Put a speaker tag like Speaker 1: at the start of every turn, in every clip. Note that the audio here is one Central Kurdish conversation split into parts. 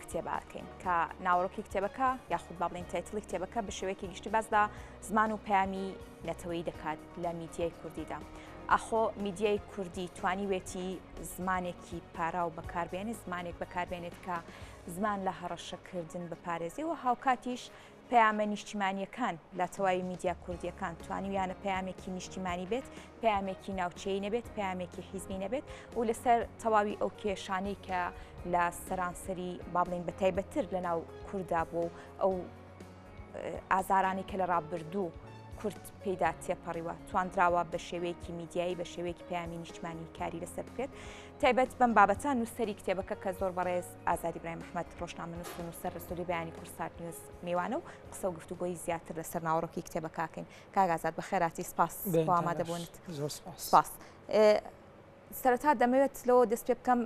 Speaker 1: کتێباکەین کە ناوەڕۆکی کتێبەکە یاخود با بڵێن تایتڵی کتێبەکە بە شێوەیەکی گشتی بەسدا زمان و پەیامی نەتەوەیی دەکات لە میدیای کوردیدا. ئەخۆ میدیای کوردی توانیوێتی زمانێکی پاراو بەکاربێنێت، زمانێک بەکاربێنێت کە زمان لە هەڕەشەکردن بپارێزی و هاوکاتیش پەیامە نیشتیمانیەکان لە تەواوی میدیا کوردیەکان توانیویانە پەیامێکی نیشتیمانی بێت، پەیامێکی ناوچەیی نەبێت، پەیامێکی حیزبی نەبێت و لەسەر تەواوی ئەو کێشانەی کە لە سەرانسەری با بڵێن بە تایبەتتر لە ناو کووردا بوو ئەو ئازارانی کە لە ڕابردوو کورد پێدا تێپەڕیوە توانراوە بە شێوەیەکی میدیایی بە شێوەیەکی پەیامی نیشتیمانی کاری لەسەر بکرێت. تایبەت بەم بابەتان نووسەری کتێبەکە کە زۆر بەڕێز ئازادی برایم محمەد ڕۆژنامەنووس و نووسەر ڕسوولی بەیانی کورسات نیوز میوانە و قسە و گفتوگۆی زیاتر لەسەر ناوەڕۆکی کتێبەکەکەین. کاک ئازاد بەخێراتی سپاس بۆ ئامادەبوونت. سپاس. سەرەتا دەمەوێت لەوە دەست پێ بکەم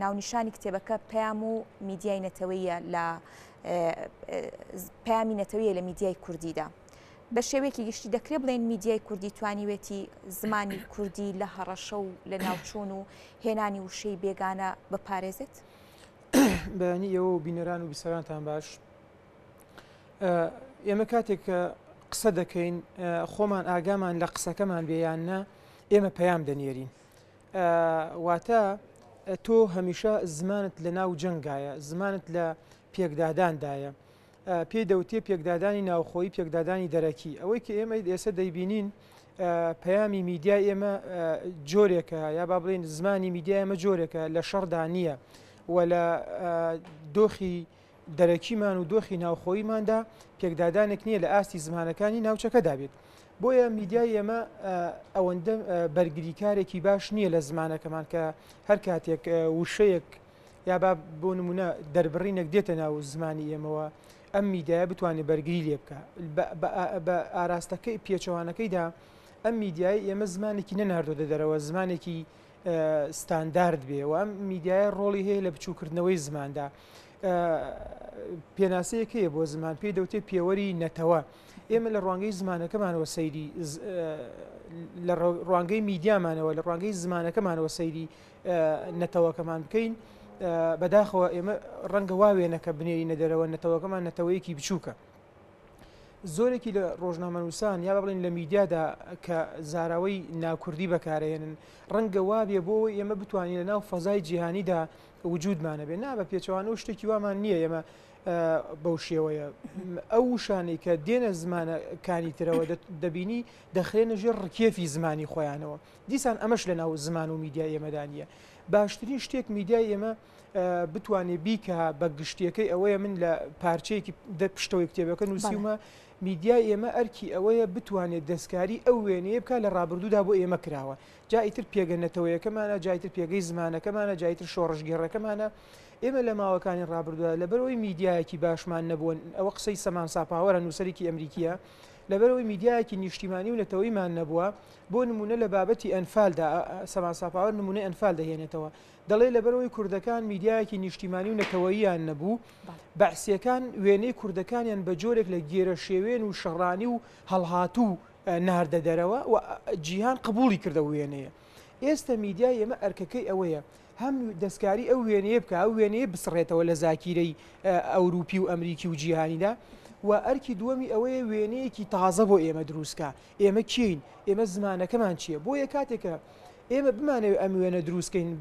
Speaker 1: ناونیشانی کتێبەکە پەیام و میدیای نەتەوەییە لە پەیامی نەتەوەییە لە میدیای کوردیدا. بە شێوەیەکی گشتی دەکرێت بڵێن میدیای کوردی توانیوێتی زمانی کوردی لە هەڕەشە و لە ناوچوون و هێنانی وشەی بێگانە بپارێزێت؟
Speaker 2: بەیانی ئێوە و بینەران و بیسەرانتان باش. ئێمە کاتێک کە قسە دەکەین خۆمان ئاگامان لە قسەکەمان بێیاننا ئێمە پەیام دەنێرین. واتە تۆ هەمیشە زمانت لە ناو جەنگایە، زمانت لە پێکداداندایە. پێی دەوتێ پێکدادانی ناوخۆیی پێکدادانی دەرەکی. ئەوەی کە ئێمە ئێستا دەیبینین پەیامی میدیا ئێمە جۆرێکە یا با بڵێن زمانی میدیا ئێمە جۆرێکە لە شەڕدا نییە و لە دۆخی دەرەکیمان و دۆخی ناوخۆییماندا پێکدادانێک نییە لە ئاستی زمانەکانی ناوچەکەدا بێت. بۆیە میدیای ئێمە ئەوەندە بەرگریکارێکی باش نییە لە زمانەکەمان کە هەر کاتێک وشەیەک یا با بۆ نمونە دەربڕینێک دێتە ناو زمانی ئێمەوە ئەم میدیایە بتوانێت بەرگری لێ بکە. بە ئاراستەکەی پێچەوانەکەیدا ئەم میدیای ئێمە زمانێکی نەناردۆدە دەرەوە، زمانێکی ستاندارد بێ و ئەم میدیایە ڕۆڵی هەیە لە بچووکردنەوەی زماندا. پێناسەیەکەیە بۆ زمان پێی دەوتێت پێوەری نەتەوە. ئێمە لە ڕوانگەی زمانەکەمانەوە سەیری لە ڕوانگەی میدیامانەوە لە ڕوانگەی زمانەکەمانەوە سەیری نەتەوەکەمان بکەین. بەداخەوە ئێمە ڕەنگە واوێنەکە بنێرینە دەرەوە نەتەوەکەمان نەتەوەیەکی بچووکە. زۆرێکی لە ڕۆژنامەنووسان یا بڵین لە میدیادا کە زاراوەی ناوکوردی بەکارهێنن ڕەنگە وابێ بۆ ئێمە بتوانین لە ناو فەزای جیهانیدا وجودمانە بێ. نابە پێچەوانە و شتێکی وامان نییە. ئێمە بەو شێوەیە ئەو وشانەی کە دێنە زمانەکانی ترەوە دەبینی دەخرێنە ژێر ڕکێفی زمانی خۆیانەوە. دیسان ئەمەش لە ناو زمان و میدیای ئێمەدانە. باشترین شتێک میدیای ئێمە بتوانێت بیکە بە گشتیەکەی ئەوەیە من لە پارچەیەکی پشتەوەی کتێبەکە نووسیمە میدیای ئێمە ئەرکی ئەوەیە بتوانێت دەستکاری ئەو وێنەیە بکە لە ڕابردوودا بۆ ئێمە کراوە. جایتر پێگەنەتەوەیەکەمانە، جایتر پێگەی زمانەکەمانە، جایتر شۆڕژگێڕەکەمانە. ئێمە لە ماوەکانی ڕابردوودا لەبەرەوەی میدیایەکی باشمان نەبوون، ئەوە قسەی سەمان ساپاوەرە نووسەرێکی ئەمریکیە، لەبەرەوەی میدیایەکی نیشتیمانی و نەتەوەیمان نەبووە. بۆ نمونە لە بابەتی ئەنفالدا سەمان ساپاوەر نمونە ئەنفال دەهێنێتەوە. دەڵێ لەبەرەوەی کوردەکان میدیایەکی نیشتیمانی و نەتەوەییان نەبوو، بەعسیەکان وێنەی کوردەکانیان بە جۆرێک لە گێرە شێوێن و شەڕانی و هەڵهاتوو ناردە دەرەوە و جیهان قبوڵی کردە وێنەیە. ئێستا میدیای ئێمە ئەرکەکەی ئەوەیە هەم دەستکاری ئەو وێنەیە بکە، ئەو وێنەیە بسڕێتەوە لە زاکیرەی ئەوروپی و ئەمریکی و جیهانیدا. و ئەرکی دووەمی ئەوەیە وێنەیەکی تازە بۆ ئێمە دروستکە. ئێمە کین؟ ئێمە زمانەکەمان چییە؟ بۆیە کاتێکە ئێمە بمانەوێت ئەم وێنە دروستکەین،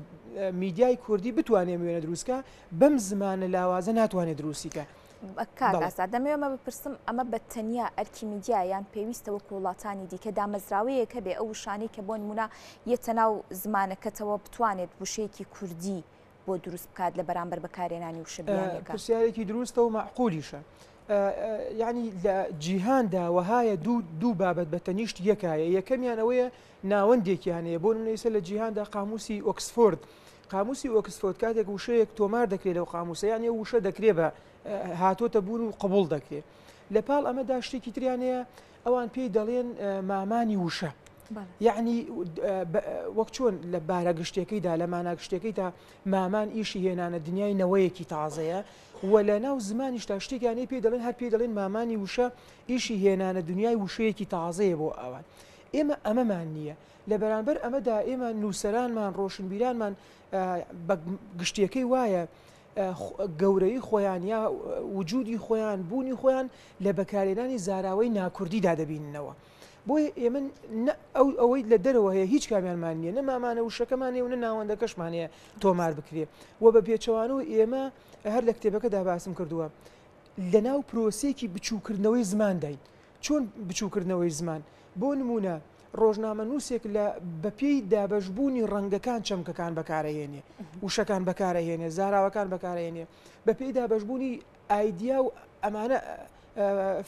Speaker 2: میدیای کوردی بتوانێت وێنە دروستکە، بەم زمانە لاوازە ناتوانێت دروستیکە.
Speaker 1: کاک ئازاد دەمەوێمە بپرسم ئەمە بە تەنیا ئەرکی میدیایان پێویستە وەکو وڵاتانی دیکە دامەزراوەیەکە بێ ئەو وشانەی کە بۆ نمونە یەتە ناو زمانەکەتەوە بتوانێت وشەیەکی کوردی بۆ دروست بکات لە بەرامبەر بەکارهێنانی وشە بیانەکە؟
Speaker 2: پرسیارێکی دروستە و معقولیشە. یعنی لە جیهاندا وهایە دوو بابەت بە تەنیشت یەکایە. یەکەمیان ئەوەیە ناوەندێکیان هەیە. بۆ نمونە لە جیهاندا قاموسی ئۆکسفۆرد. قاموسی ئۆکسفۆرد کاتێک وشەیەک تۆمار دەکرێت لەو قاموسە، یان وشە دەکرێت بە هاتۆتە بوون و قبول دەکرێت. لە پاڵ ئەمەدا شتێکی تریان هەیە ئەوان پێی دەڵێن مامانی وشە. یعنی وەک چۆن لە بارە گشتەکەیدا لە مانا گشتەکەیدا مامان ئیشی هێنانە دنیای نەوەیەکی تازەیە و لە ناو زمانیشتا شتێکیانەی پێی دەڵێن هەر پێی دەڵێن مامانی وشە ئیشی هێنانە دنیای وشەیەکی تازەیە بۆ ئەوان. ئێمە ئەمەمان نییە. لە بەرامبەر ئەمەدا ئێمە نووسەرانمان ڕۆشنبیرانمان بە گشتیەکەی وایە گەورەی خۆیان یا وجودی خۆیان بوونی خۆیان لە بەکارێنانی زاراوەی ناکوردیدا دەبیننەوە. بۆیە ئێمە ئەوەی لە دەرەوە هەیە هیچ کامیانمان نییە، نەمامانە وشەکەمانێ و نە ناوەندەکەشمانەیە تۆمار بکرێ و بە پێچەوانەوە ئێمە هەر لە کتێبەکەدا باسم کردووە لە ناو پرۆسێکی بچووکردنەوەی زمانداین. چۆن بچووکردنەوەی زمان؟ بۆ نمونە ڕۆژنامە نووسێک لە بەپێی دابەشبوونی ڕەنگەکان چەمکەکان بەکارەهێنێ، وشەکان بەکارەهێنێ، زاراوەکان بەکارهێنێ، بەپێی دابەشبوونی ئایدیا و ئەمانە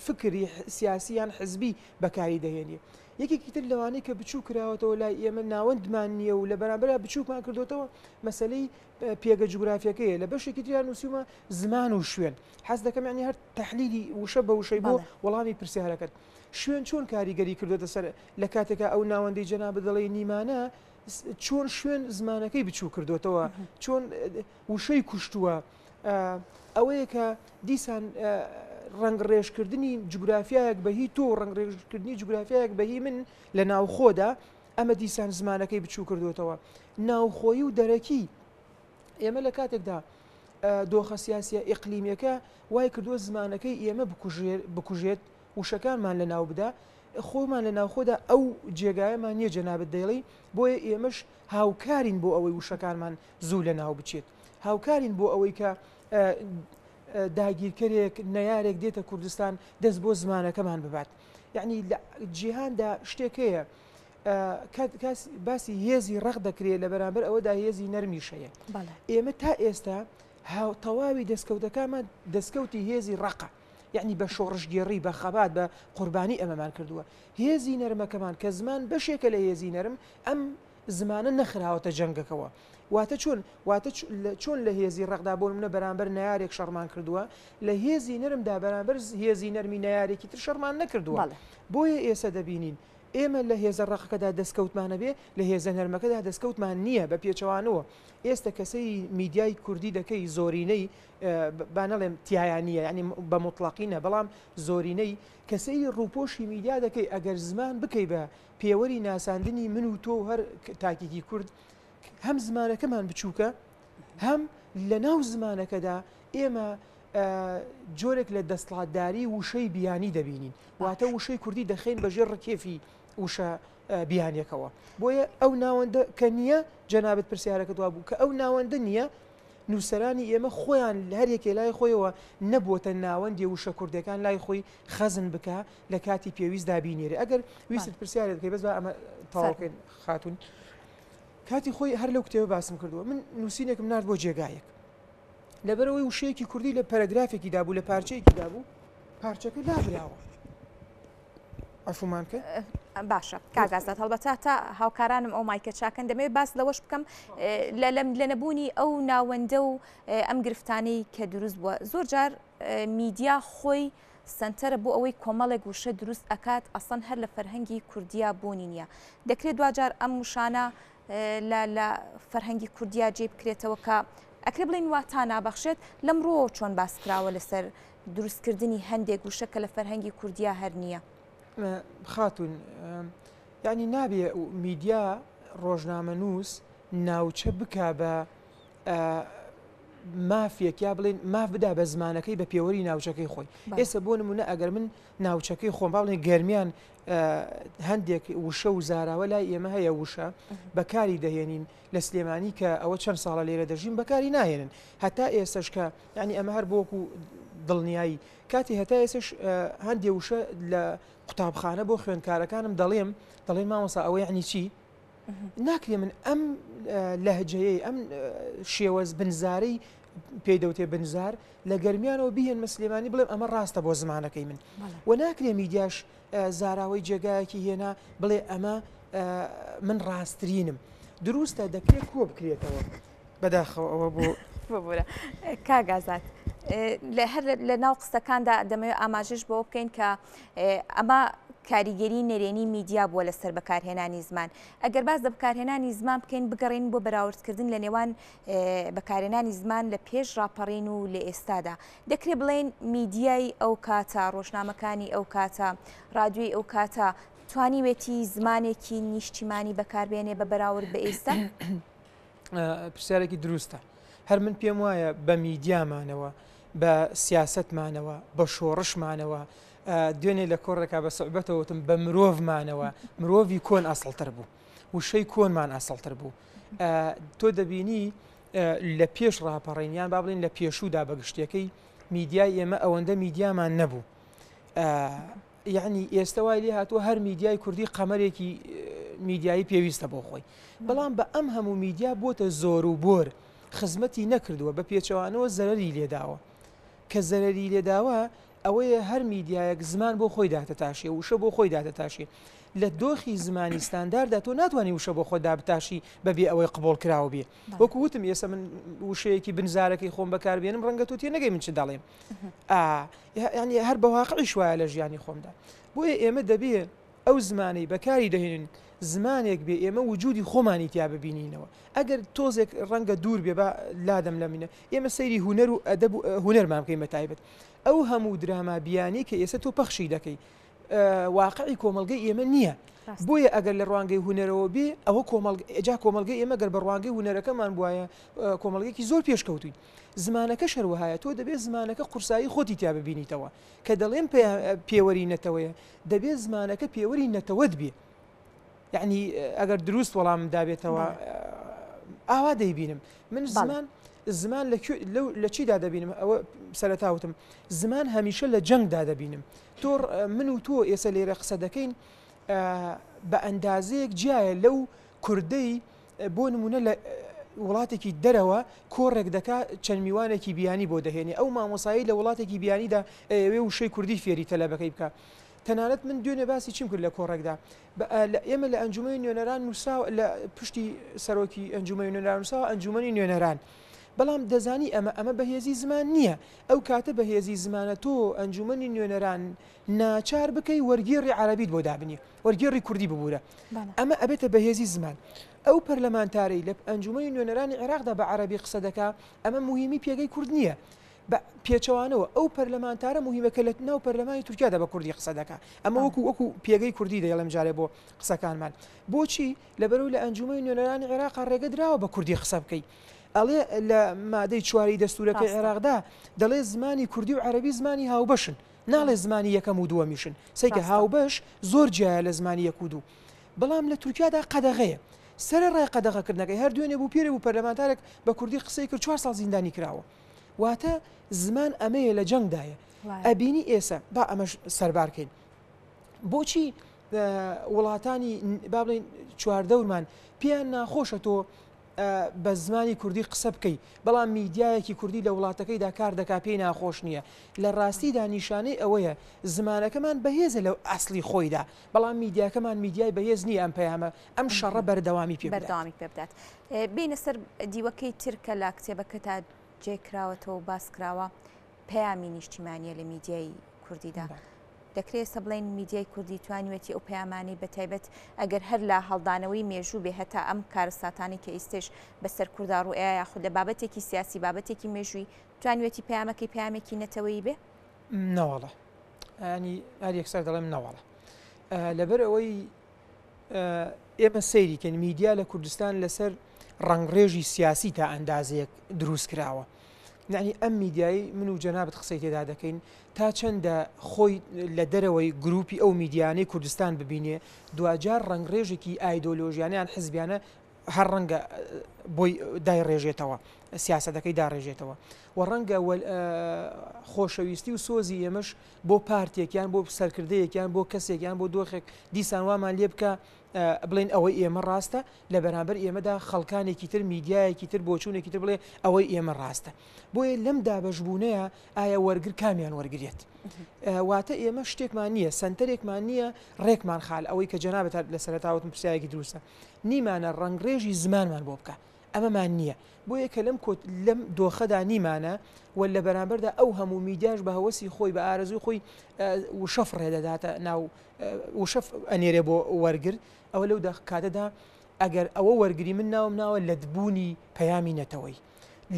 Speaker 2: فکری سیاسیان حزبی بەکاری دەهێنێ. یەکێکی تر لەوانەیە کە بچوو کراوەتەوە لای ئێمە ناوەندمان نییە و لە بەرامبەر بچووکمان کردوتەوە مەسلەی پێگە جوگرافیەکەیە. لە بەشێکی تریان نووسیمە زمان و شوێن. حەز دەکەم یعنی هەر تەحلیلی وشە بە وشەی بۆ وەڵامی پرسیارەکەت. شوێن چۆن کاریگەری کردوتە سەر لە کاتێکە ئەو ناوەندەی جەنابەت دەڵێ نیمانە چۆن شوێن زمانەکەی بچوو کردوتەوە، چۆن وشەی کوشتووە. ئەوەیە کە دیسان ڕنگڕێژکردنی جوگرافیایەک بەهی تۆ ڕنگڕێژکردنی جوگرافیایەک بەهی من لە ناوخۆدا ئەمە دیسان زمانەکەی بچوو کردوتەوە. ناوخۆیی و دەرەکی ئێمە لە کاتێکدا دۆخە سیاسیە ئیقلیمیەکە وای کردووە زمانەکەی ئێمە بکوژێت وشەکانمان لە ناو بدا، خۆمان لە ناوخۆدا ئەو جێگایەمان نییە جەنابەت دەیڵی، بۆیە ئێمەش هاوکارین بۆ ئەوەی وشەکانمان زوو لە ناو بچێت، هاوکارین بۆ ئەوەی کە داگیرکەرێک نەیارێک دێتە کوردستان دەست بۆ زمانەکەمان ببات. یعنی لە جیهاندا شتێکەیە باسی هێزی ڕق دەکرێت لە بەرامبەر ئەوەدا هێزی نەرمیشەیە. ئێمە تا ئێستا تەواوی دەستکەوتەکانمان دەستکەوتی هێزی ڕقە، یعنی بە شۆڕژگێڕی بە خەبات بە قوربانی ئەمەمان کردووە. هێزی نەرمەکەمان کە زمان بەشێکە لە هێزی نەرم ئەم زمانە نەخراوەتە جەنگەکەوە. واتە چۆن لە هێزی ڕقدا بۆ منە بەرامبەر نەیارێک شەڕمان کردووە، لە هێزی نەرمدا بەرامبەر هێزی نەرمی نەیارێکی تر شەڕمان نەکردووە. بۆیە ئێستا دەبینین ئێمە لە هێزە ڕقەکەدا دەستکەوتمانە بێ، لە هێزە نەرمەکەدا دەستکەوتمان نییە بە پێچەوانەوە. ئێستا کەسەی میدیای کوردی دەکەی زۆرینەی بانەڵێم تایانیە، ینی بە مطلقینە، بەڵام زۆرینەی کەسەی ڕووپۆشی میدیا دەکەی ئەگەر زمان بکەی بە پێوەری ناساندنی من و تۆ هەر تاکیکی کورد، هەم زمانەکەمان بچووکە، هەم لە ناو زمانەکەدا ئێمە جۆرێک لە دەسڵاتداری وشەی بیانی دەبینین، واتە وشەی کوردی دەخێن بەژێر ڕکێفی وشە بیانیەکەوە. بۆیە ئەو ناوەندە کە نییە جەنابەت پرسیارەکەت وا بوو کە ئەو ناوەندە نییە، نووسەرانی ئێمە خۆیان هەرێکێ لای خۆیەوە نەبووەتە ناوەندی وشە کوردەکان لای خۆی خەزن بکە لە کاتی پێویستدا بینێرە. ئەگەر ویست پرسیارێت بکەی بەس ئەمە تەواوکەین خاتون. کاتی خۆی هەر لەو کتێوە باسم کردووە، من نووسینێکم نرد بۆ جێگایەک لەبەرەوەی وشەیەکی کوردی لە پەرەگرافێکی دابوو، لە پارچەیەکی دابوو، پارچەکە لابراوە. ئەفومانکە
Speaker 1: باشە کاگازات هەڵبەتە تا هاوکارانم ئەو مایکە چاکەن دەمەوێت باس لەوەش بکەم لە نەبوونی ئەو ناوەندە و ئەم گرفتانەی کە دروست بووە. زۆر جار میدیا خۆی سنتەرە بۆ ئەوەی کۆمەڵێک وشە دروست ئەکات ئەسڵەن هەر لە فەرهەنگی کوردیا بوونی نییە. دەکرێت دوجار ئەم وشانە لە فەرهەنگی کوردیا جێ بکرێتەوە کە ئەکرێ بڵین واتە نابەخشێت. لەمڕۆ چۆن باس کراوە لەسەر دروستکردنی هەندێک وشە کە لە فەرهەنگی کوردیا هەر نییە.
Speaker 2: خاتون یعنی نابێ میدیا ڕۆژنامە نووس ناوچە بکە بە مافێک یا بڵێن ماف بدا بە زمانەکەی بە پێوەری ناوچەکەی خۆی. ئێستا بۆ نمونە ئەگەر من ناوچەکەی خۆم با بڵێن گەرمیان هەندێک وشە و زاراوە لای ئێمە هەیە وشە بەکاری دەهێنین لە سلێمانی کە ئەوە چەند ساڵە لێرە دەژین بەکاری ناهێنن هەتا ئێستش کە ینی ئەمە هەر بۆکو دڵنیایی کاتی هەتا ئێسش هەندێک وشە لە قوتابخانە بۆ خوێندکارەکانم دەڵێم مامۆستا ئەوە یعنی چی؟ ناکرێ من ئەم لەهجەیەی ئەم شێوەز بنزارەی پێدەوتێ بنزار لە گەرمیانەوە بیهێن مسلمانی بڵێم ئەمە ڕاستە بۆ زمانەکەی من و ناکرێ میدیاش زاراوەی جێگایەکی هێنا بڵێ ئەمە من ڕاستترینم دروستە دەکرێت کۆ بکرێتەوە بەداخەوە ئەوە بۆ
Speaker 1: ببوورە کاگازات لە ناو قسەکاندا دەمەوێت ئاماژش بۆ بکەین کە ئەمە کاریگەری نەرێنی میدیا بووە لەسەر بەکارهێنانی زمان ئەگەر باز لە بەکارهێنانی زمان بکەین بگەڕین بۆ بەراوردکردن لە نێوان بەکارهێنانی زمان لە پێش ڕاپەڕین و لە ئێستادا دەکرێت بڵێن میدیای ئەو کاتە ڕۆژنامەکانی ئەو کاتە رادیۆی ئەو کاتە توانیوێتی زمانێکی نیشتیمانی بەکاربێنێ بە بەراورد بە ئێستا
Speaker 2: پرسیارێکی دروستە هەر من پێم وایە بە میدیامانەوە بە سیاستمانەوە بە شۆڕشمانەوە دوێنێ لە کۆڕێکا بە سوعبەتەوەتم بە مرۆڤمانەوە مرۆڤی کۆن ئاسڵتر بوو وشەی کۆنمان ئاسڵتر بوو تۆ دەبینی لە پێش ڕاپەڕینیان با بڵین لە پێشودا بەگشتەکەی میدیای ئێمە ئەوەندە میدیامان نەبوو یعنی ئێستا وای لێ هاتووە هەر میدیای کوردی قەمەرێکی میدیایی پێویستە بۆ خۆی بەڵام بە ئەم هەموو میدیا بۆتە زۆر و بۆر خزمەتی نەکردووە بە پێچەوانەوە زەرەری لێداوە کە زەرەری لێداوە ئەوەیە هەر میدیایەک زمان بۆ خۆی داتە تاشێ وشە بۆ خۆی داتە تاشێ لە دۆخی زمانی ستانداردا تۆ ناتوانانی وشە بۆ خۆدا بتاشی بەبێ ئەوەی قبول کراوە بێ وەکو وتم ئێستا من وشەیەکی بنزارەکەی خۆم بەکاربێنم ڕەنگە تۆ تێ نەگەی من چ دەڵێم ینی هەر بە واقعی شوایە لە ژیانی خۆمدا بۆیە ئێمە دەبێت ئەو زمانەی بەکاری دەهێنن زمانێک بێ ئێمە وجودی خۆمانی تیا ببینینەوە ئەگەر تۆزێک ڕەنگە دوور بێ بە لادەم لە منە ئێمە سەیری هوەر و ئەدەب و هوەرمان بکەین بەتایبەت ئەو هەموو دراما بیانی کە ئێستا تۆ پەخشی دەکەی واقعی کۆمەلگەی ئێمە نییە بۆیە ئەگەر لە ڕوانگەی هوەرەوە بێ ئەوە ئەجا کۆمەلگەی ئێمە گەر بە ڕوانگەی هوەرەکەمان بواە کۆمەلگەیەکی زۆر پێشکەوتوین زمانەکە شەروەهایە تۆ دەبێت زمانەکە قورسایی خۆتی تیا ببینیتەوە کە دەڵێن پێوەری نەتەوەیە دەبێت زمانەکە پێوەری نەتەوەت بێ یعنی ئەگەر دروست وەڵام دابێتەوە ئاوا دەیبینم من زمان لە چیدا دەبینم ئەوە سەرەتاوتم زمان هەمیشە لە جەنگدا دەبینم تۆ من و تۆ ئێستا لێرە قسە دەکەین بە ئەندازەیەک جیایە لەو کوردەی بۆ نمونە لە وڵاتێکی دەرەوە کۆڕێک دەکا چەند میوانێکی بیانی بۆ دەهێنێ ئەو مامۆسایی لە وڵاتێکی بیانیدا ئەوێ وشەی کوردی فێری تەلەبەکەی بکە تەنانەت من دوێنێ باسی چیم کرد لە کۆڕێکدا ئێمە لە ئەنجومەی نوێنەران نووساوە لە پشتی سەرۆکی ئەنجومەی نوێنەران نووساوە ئەنجومەنی نوێنەران بەڵام دەزانی ئەمە بەهێزی زمان نییە ئەو کاتە بەهێزی زمانە تۆ ئەنجومەنی نوێنەران ناچار بکەی وەرگێڕی عەرەبیت بۆ دابنی وەرگێڕی کوردی ببوورە ئەمە ئەبێتە بەهێزی زمان ئەو پەرلەمانتارەی لە ئەنجومەی نوێنەرانی عێراقدا بە عەرەبی قسە دەکا ئەمە موهیمی پێگەی کورد نییە بە پێچەوانەوە ئەو پەرلەمانتارە موهیمەکە لە ناو پەرلەمانی تورکیادا بە کوردی قسە دەکا ئەمە وەکو پێگەی کوردی دەیڵم جارێ بۆ قسەکانمان بۆچی لەبەرەوە لە ئەنجومەی نوێنەرانی عێراق ڕێگە دراوە بە کوردی قسە بکەی ئەڵێ لە مادەی چواری دەستورەکەی عێراقدا دەڵێ زمانی کوردی و عەرەبی زمانی هاوبەشن ناڵێ زمانی یەکەم و دووەمیشن سەیکە هاوبەش زۆر جیایە لە زمانی یەک و دوو بەڵام لە تورکیادا قەدەغەیە سەر ڕای قەدەغەکردنەکەی هەر دوێنێ بوو پێرە بوو پەرلەمانتارێک بە کوردی قسەی کرد 4 ساڵ زیندانی کراوە واتە زمان ئەمەیە لە جەنگدایە ئەبینی ئێستا با ئەمەش سەربارکەین بۆچی وڵاتانی با بڵین چواردەورمان پێیان ناخۆشە تۆ بە زمانی کوردی قسە بکەی بەڵام میدیایەکی کوردی لە وڵاتەکەیدا کار دەکا پێی ناخۆش نییە لە ڕاستیدا نیشانەی ئەوەیە زمانەکەمان بەهێزە لە ئەسلی خۆیدا بەڵام میدیاکەمان میدیای بەهێز نییە ئەم پەیامە ئەم شەڕە بەردەوامی پێ
Speaker 1: بدات بینە سەر دیوەکەی ترکە لە کتێبەکەتا جێکراوەتەوە باسکراوە پەیامی نیشتیمانیە لە میدیای کوردیدا دەکرێت سە بڵین میدیای کوردی توانوێتی ئەو پەیامانی بەتایبەت ئەگەر هەر لە هەڵدانەوەی مێژوو بێ هەتا ئەم کارەساتانی کە ئیستش بەسەر کوردار و ئەیە یاخود لە بابەتێکی سیاسی بابەتێکی مێژووی توانوێتی پەیامەکەی پەیامێکی نەتەوەیی بێ
Speaker 2: نەوەڵە ینی هەر یەکسەر دەڵێم نەوەڵە لەبەر ئەوەی ئێمە سەیریکەن میدیا لە کوردستان لەسەر ڕنگڕێژی سیاسی تا ئەندازەیەک دروست کراوە یعنی ئەم میدیایی من و جەنابەت قسەی تێدا دەکەین تا چەندە خۆی لە دەرەوەی گروپی ئەو میدیانەی کوردستان ببینێ دوجار ڕنگڕێژێکی ئایدۆلۆژیانیان حزبیانە هەر ڕەنگە بۆی دایڕێژێتەوە سیاسەتەکەی داڕێژێتەوە و ڕەنگە خۆشەویستی و سۆزی ئێمەش بۆ پارتێکیان بۆ سەرکردەیەکیان بۆ کەسێکیان بۆ دۆخێک دیسان وامان لێ بکە بڵێن ئەوەی ئێمە ڕاستە لە بەرامبەر ئێمەدا خەڵکانێکی تر میدیایەکی تر بۆچوونێکی تر بڵێ ئەوەی ئێمە ڕاستە بۆیە لەم دابەشبوونەیە ئایا وەرگر کامیان وەرگێت واتە ئێمە شتێکمان نییە سنتەرێکمان نییە ڕێکمان خال ئەوەی کە جەنابەت لە سەرەتاوتم پرسیایەکی دروستە نیمانە ڕنگڕێژی زمانمان بۆ بکە ئەمەمان نییە بۆیە کە لەم دۆخەدا نیمانە و لە بەرامبەردا ئەو هەموو میدیاش بە هەوەسی خۆی بە ئارەزوی خۆی وشەف ڕێدەداتە ناو وشەف ئەنێرێ بۆ وەرگر ئەوە لەو کاتەدا ئەگەر ئەوە وەرگری من ناوە لەدبوونی پەیامی نەتەوەی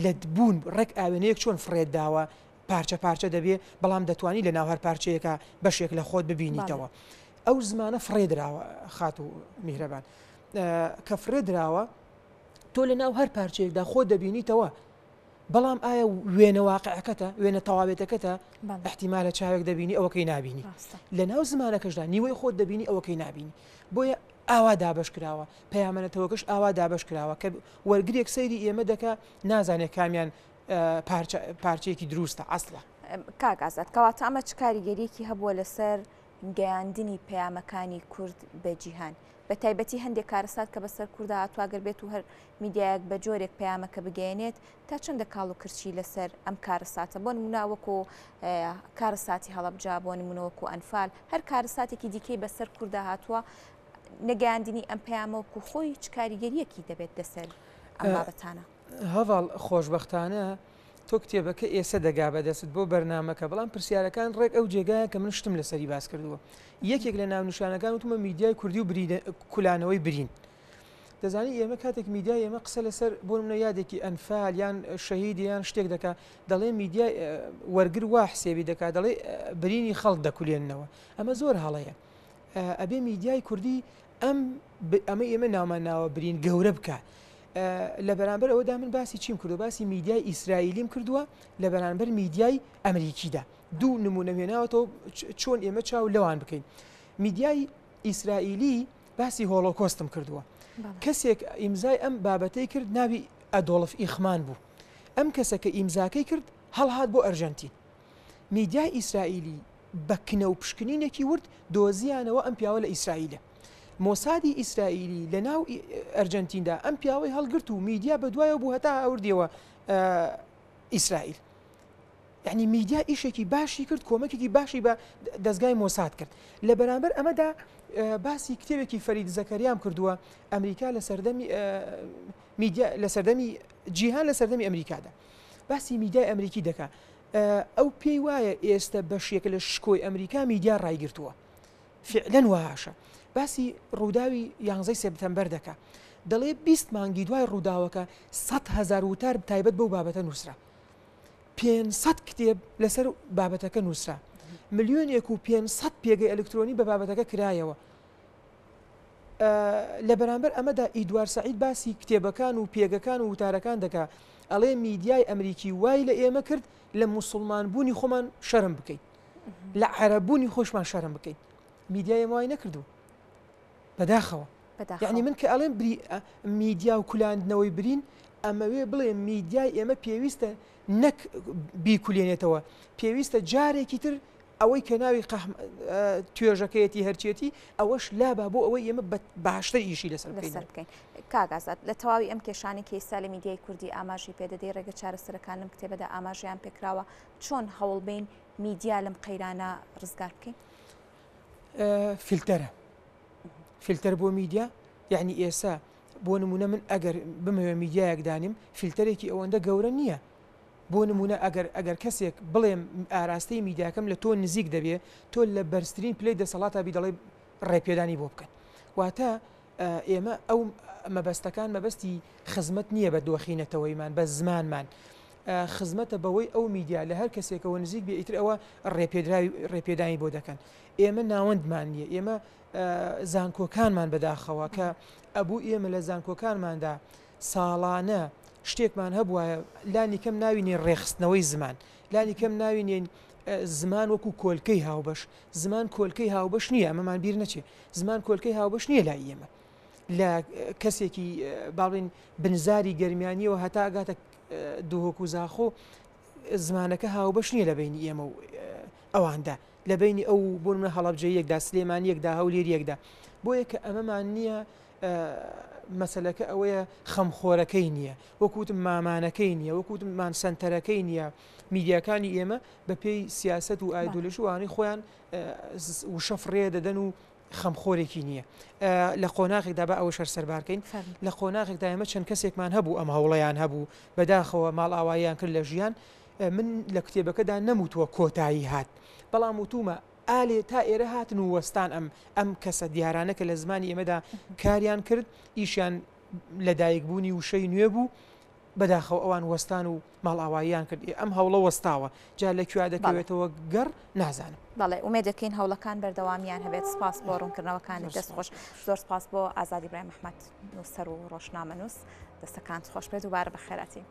Speaker 2: لەدبوون ڕێک ئاوێنەیەک چۆن فرێت داوە پارچە پارچە دەبێ بەڵام دەتوانی لە ناو هەر پارچەیەکە بەشێک لە خۆت ببینیتەوە ئەو زمانە فرێدراوە خات و میهرەبان کە فرێدراوە تۆ لە ناو هەر پارچەیەکدا خۆ دەبینیتەوە بەڵام ئایا وێنە واقعەکەتە وێنە تەواوێتەکەتە احتیمالە چاوێک دەبینی ئەوەکەی نابینی لە ناو زمانەکەشدا نیوەی خۆت دەبینی ئەوەکەی نابینی بۆیە ئاوا دابش کراوە پەیامەتەوەکەش ئاوا دابش کراوە کە وەرگرێک سەیری ئێمە دەکا نازانێت کامیان پارچەیەکی دروستە ئەسڵە.
Speaker 1: کاگازات کەواتە ئەمە چ کاریگەریەکی هەبووە لەسەر گەیاندنی پەیامەکانی کورد بە جیهان بە تایبەتی هەندێک کارەسات کە بەسەر کووردا هاتواگەر بێت و هەر میدیایەک بە جۆرێک پەیامەکە بگەێنێت تا چەندە کاڵ و کرچی لەسەر ئەم کارەساتە بۆ نموناوەکو کارەساتی هەڵەبجا بۆ نمونەوەکو ئەنفال هەر کارەساتێکی دیکەی بەسەر کووردا هاتووە نەگەیاندنی ئەم پەیامەوەکو خۆی چ کاریگەریەکی دەبێت لەسەر ئەم بابەتانە.
Speaker 2: هەڤاڵ خۆشبەختانە تۆ کتێبەکە ئێستا دەگا بەدەست بۆ بەرنامەکە بەڵام پرسیارەکان ڕێک ئەو جێگایە کە من شتم لەسەری باس کردووە یەکێک لە ناونیشانەکان وتمە میدیای کوردی و کولانەوەی برین دەزانی ئێمە کاتێک میدیای ئێمە قسە لەسەر بۆ منە یادێکی ئەنفال یان شەهید یان شتێک دەکا دەڵێ میدیای وەرگر وا حسێبی دەکات دەڵێ برینی خەڵک دەکولێننەوە ئەمە زۆر هەڵەیە ئەبێ میدیای کوردی ئەمە ئێمە ناومان ناوە برین گەورە بکە لە بەرامبەر ئەوەدا من باسی چیم کردو باسی میدیای ئیسرائیلیم کردووە لە بەرامبەر میدیای ئەمریکیدا دوو نمونە هێناوەتەوە چۆن ئێمە چاو لەوان بکەین میدیای ئیسرائیلی باسی هۆڵۆکۆستم کردووە کەسێک ئیمزای ئەم بابەتەی کرد ناوی ئەدۆڵف ئیخمان بوو ئەم کەسە کە ئیمزاکەی کرد هەڵهات بۆ ئەرژەنتین میدیای ئیسرائیلی بە کنە و پشکنینێکی ورد دۆزیانەوە ئەم پیاوە لە ئیسرائیلە مۆسادی ئیسرائیلی لە ناو ئەرجنتیندا ئەم پیاوەی هەڵگرت و میدیا بە دوایەوە بوو هەتا ئەوردیەوە ئیسرائیل یعنی میدیا ئیشێکی باشی کرد کۆمەکێکی باشی بە دەستگای مۆساد کرد لە بەرامبەر ئەمەدا باسی کتێبێکی فەرید زەکەریام کردووە ئەمریکا لە سەردەمی میدیا لە سەردەمی جیهان لە سەردەمی ئەمریکادا باسی میدیای ئەمریکی دەکا ئەو پێی وایە ئێستا بەشێکە لە شکۆی ئەمریکا میدیا ڕایگرتووە فعلەن وهاشە باسی ڕووداوی 11 سپتەمبەر دەکا دەڵێ 20 مانگی دوای ڕووداوەکە 100,000 وتار تایبەت بەو بابەتە نووسرا 500 کتێب لەسەر بابەتەکە نووسرا 1,500,000 پێگەی ئەلکترۆنی بە بابەتەکە کرایەوە لە بەرامبەر ئەمەدا ئیدوار سعید باسی کتێبەکان و پێگەکان و وتارەکان دەکا ئەڵێ میدیای ئەمریکی وای لە ئێمە کرد لە موسڵمان بوونی خۆمان شەرم بکەین لە عەرەببوونی خۆشمان شەرم بکەین میدیای ئێمە وای نەکردو بەداخەوە یعنی من کە ئەڵێم میدیا و کولاندنەوەی برین ئەمەوێ بڵێ میدیای ئێمە پێویستە نەک بیکولێنێتەوە پێویستە جارێکی تر ئەوەی کە ناوی توێژەکەیەتی هەرچێتی ئەوەش لابا بۆ ئەوەی ئێمە باشتر ئیشی لەسەر
Speaker 1: بکەین کاگازات لە تەواوی ئەم کێشانی کە ئێستا لە میدیای کوردی ئاماژی پێدەدەی ڕێگە چارەسەرەکان لەم کتێبەدا ئاماژیان پێکراوە چۆن هەوڵ بین میدیا لەم قەیرانە ڕزگار بکەین
Speaker 2: فیلتەر بۆ میدیا یعنی ئێستا بۆ نمونە من ئەگەر بمەوێ میدیایەک دانیم فیلتەرێکی ئەوەندە گەورە نییە بۆ نمونە ئەگەر کەسێک بڵێم ئاراستەی میدیاکەم لە تۆ نزیک دەبێ تۆ لە بەرزترین پلەی دەسەڵاتە بی دەڵێ ڕێپێدانی بۆ بکەن واتە ئێمە ئەو مەبەستەکان مەبەستی خزمەت نییە بە دۆخینەتەوەیمان بە زمانمان خزمەتە بەوەی ئەو میدیا لە هەر کەسێکەوە نزیک بێ ئیتر ئەوە ڕێپێدانی بۆ دەکەن ئێمە ناوەندمان نییە ئێمە زانکۆکانمان بەداخەوە کە ئەبوو ئێمە لە زانکۆکانماندا ساڵانە شتێکمان هەبووە لانی کەم ناوینێن ڕێخستنەوەی زمان لانی کەم ناوینێن زمان وەکو کۆلکەی هاوبەش زمان کۆلکەی هاوبەش نییە ئەمەمان بیر نەچێ زمان کۆلکەی هاوبەش نییە لای ئێمە لە کەسێکی باڵین بنزاری گەرمیانیەوە هەتا ئەگاتە دووهۆک و زاخۆ زمانەکە هاوبەش نییە لە بینی ئێمە و ئەواندا لە بینی ئەو بۆ منە هەڵەبجەیەکدا سلێمانیەکدا هەولێریەکدا بۆیە کە ئەمەمان نییە مەسەلەکە ئەوەیە خەمخۆرەکەی نییە وەکوتم مامانەکەی نییە وەکوتم مانسەنتەرەکەی نییە میدیاکانی ئێمە بە پێی سیاست و ئایدۆلۆژی وانەی خۆیان وشە فڕێ دەدەن و خەمخۆرێکی نییە لە قۆناغێکدا بە ئەوە شەر سەربارکەین لە قۆناغێکدا ئێمە چەند کەسێکمان هەبوو ئەم هەوڵەیان هەبوو بەداخەوە ماڵ ئاواییان کرد لە ژیان من لە کتێبەکەدا نەموتووە کۆتایی هات بەڵام وتومە ئالێ تا ئێرە هاتن و وەستان ئەم کەسە دیارانە کە لە زمانی ئێمەدا کاریان کرد ئیشیان لەدایک بوونی وشەی نوێ بوو بەداخەوە ئەوان وەستان و ماڵ ئاواییان کرد ئەم هەوڵە وەستاوە جا لە کوێ دەکەوێتەوە گەڕ نازانم
Speaker 1: بەڵێ ئومێد دەکەین هەوڵەکان بەردەوامیان هەبێت سپاس بۆ ڕوونکردنەوەکانی دەستخۆش زۆر سپاس بۆ ئازادی برای محمەد نووسەر و ڕۆژنامەنووس دەستەکان خۆش بێت و بارە بە خێراتی